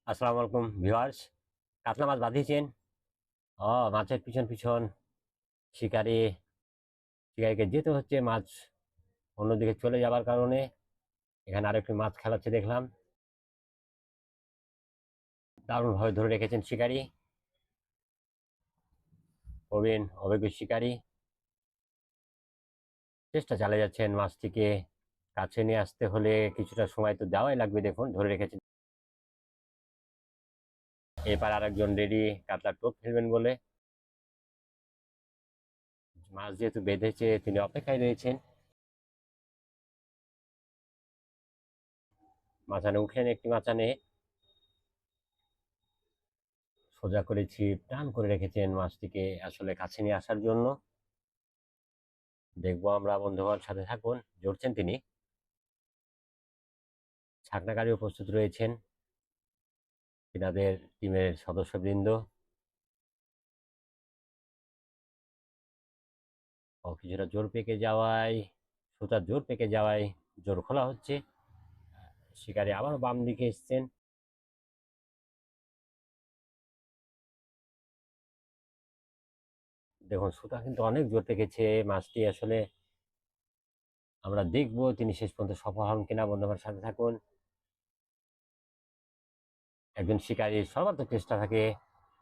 আসসালামু আলাইকুম ভিউয়ার্স। কাতলা মাছ বাঁধিয়েছেন। মাছের পিছন পিছন শিকারি শিকারিকে যেতে হচ্ছে মাছ অন্যদিকে চলে যাবার কারণে। এখানে আরেকটি মাছ খেলাচ্ছে দেখলাম। দারুণ ভাবে ধরে রেখেছেন শিকারি, প্রবীণ অভিজ্ঞ শিকারি। চেষ্টা চালিয়ে যাচ্ছেন মাছটিকে কাছে নিয়ে আসতে হলে কিছুটা সময় তো দেওয়াই লাগবে। দেখুন ধরে রেখেছেন। এবার আরেকজন রেডি কাতলার টোপ ফেলবেন বলে। মাছ যেহেতু বেঁধেছে তিনি অপেক্ষায় রয়েছেন। মাচানে উঠলেন, একটি মাচানে সোজা করে ছিপ টান করে রেখেছেন মাছটিকে আসলে কাছে নিয়ে আসার জন্য। দেখবো আমরা, বন্ধুগণ সাথে থাকুন। জড়ছেন তিনি, ছাকনাকারীও প্রস্তুত রয়েছেন তিনাদের টিমের সদস্যবৃন্দ। কিছুটা জোর পেকে যাওয়ায়, সুতার জোর পেকে যাওয়ায় জোর খোলা হচ্ছে। শিকারী আবারও বাম দিকে এসছেন। দেখুন সুতা কিন্তু অনেক জোর পেকেছে। মাছটি আসলে আমরা দেখবো তিনি শেষ পর্যন্ত সফল হন কিনা। বন্ধুগণ সাথে থাকুন। একজন শিকারীর সর্বাত্মক চেষ্টা থাকে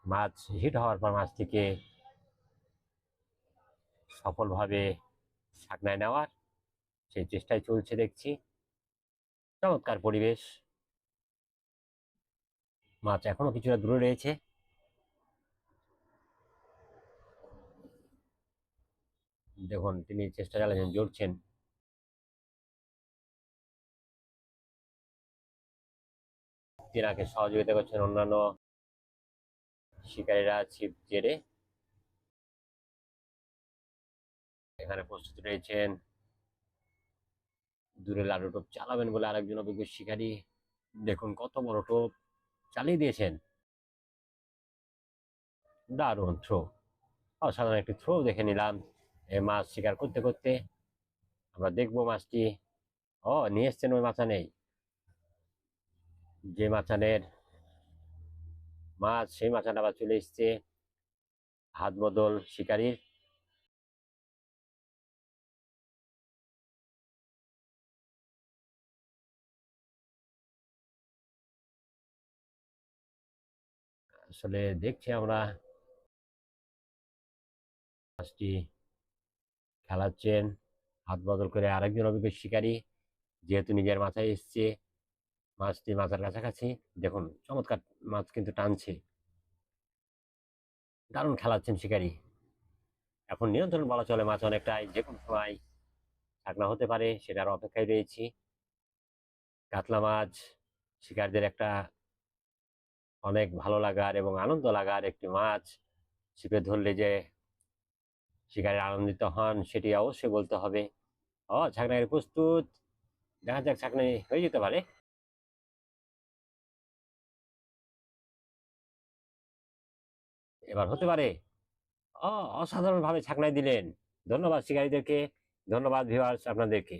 মাছ হিট হওয়ার পর মাছটিকে সফলভাবে ছাকনায় নেওয়ার। সেই চেষ্টায় চলছে দেখছি। চমৎকার পরিবেশ। মাছ এখনো কিছুটা দূরে রয়েছে। দেখুন তিনি চেষ্টা চালাচ্ছেন, জড়ছেন। তিনাকে সহযোগিতা করছেন অন্যান্য শিকারীরা ছিপ জেরে। এখানে প্রস্তুত রয়েছেন দূরে লাডু টোপ চালাবেন বলে আরেকজন অভিজ্ঞ শিকারী। দেখুন কত বড় টোপ চালিয়ে দিয়েছেন। দারুণ থ্রো, অসাধারণ একটি থ্রো দেখে নিলাম। মাছ শিকার করতে করতে আমরা দেখবো মাছটি নিয়ে এসছেন ওই মাচানেই। যে মাচানের মাছ সেই মাচাটা আবার চলে এসছে হাত বদল শিকারীর। আসলে দেখছি আমরা মাছটি খেলাচ্ছেন হাত বদল করে আরেকজন অভিজ্ঞ শিকারী, যেহেতু নিজের মাথায় এসছে মাছটি মাথার কাছাকাছি। দেখুন চমৎকার মাছ কিন্তু টানছে। দারুণ খেলাচ্ছেন শিকারী। এখন নিয়ন্ত্রণ বলা চলে, মাছ অনেকটাই যে কোনো সময় ছাকনা হতে পারে, সেটার অপেক্ষায় রয়েছি। কাতলা মাছ শিকারীদের একটা অনেক ভালো লাগার এবং আনন্দ লাগার একটি মাছ। ছিপে ধরলে যে শিকারী আনন্দিত হন সেটি অবশ্যই বলতে হবে। ছাকনায় প্রস্তুত। দেখা যাক ছাকনি হয়ে যেতে পারে। এবার হতে পারে। অসাধারণ ভাবে ছাকনায় দিলেন। ধন্যবাদ শিকারীদেরকে, ধন্যবাদ ভিউয়ার্স আপনাদেরকে।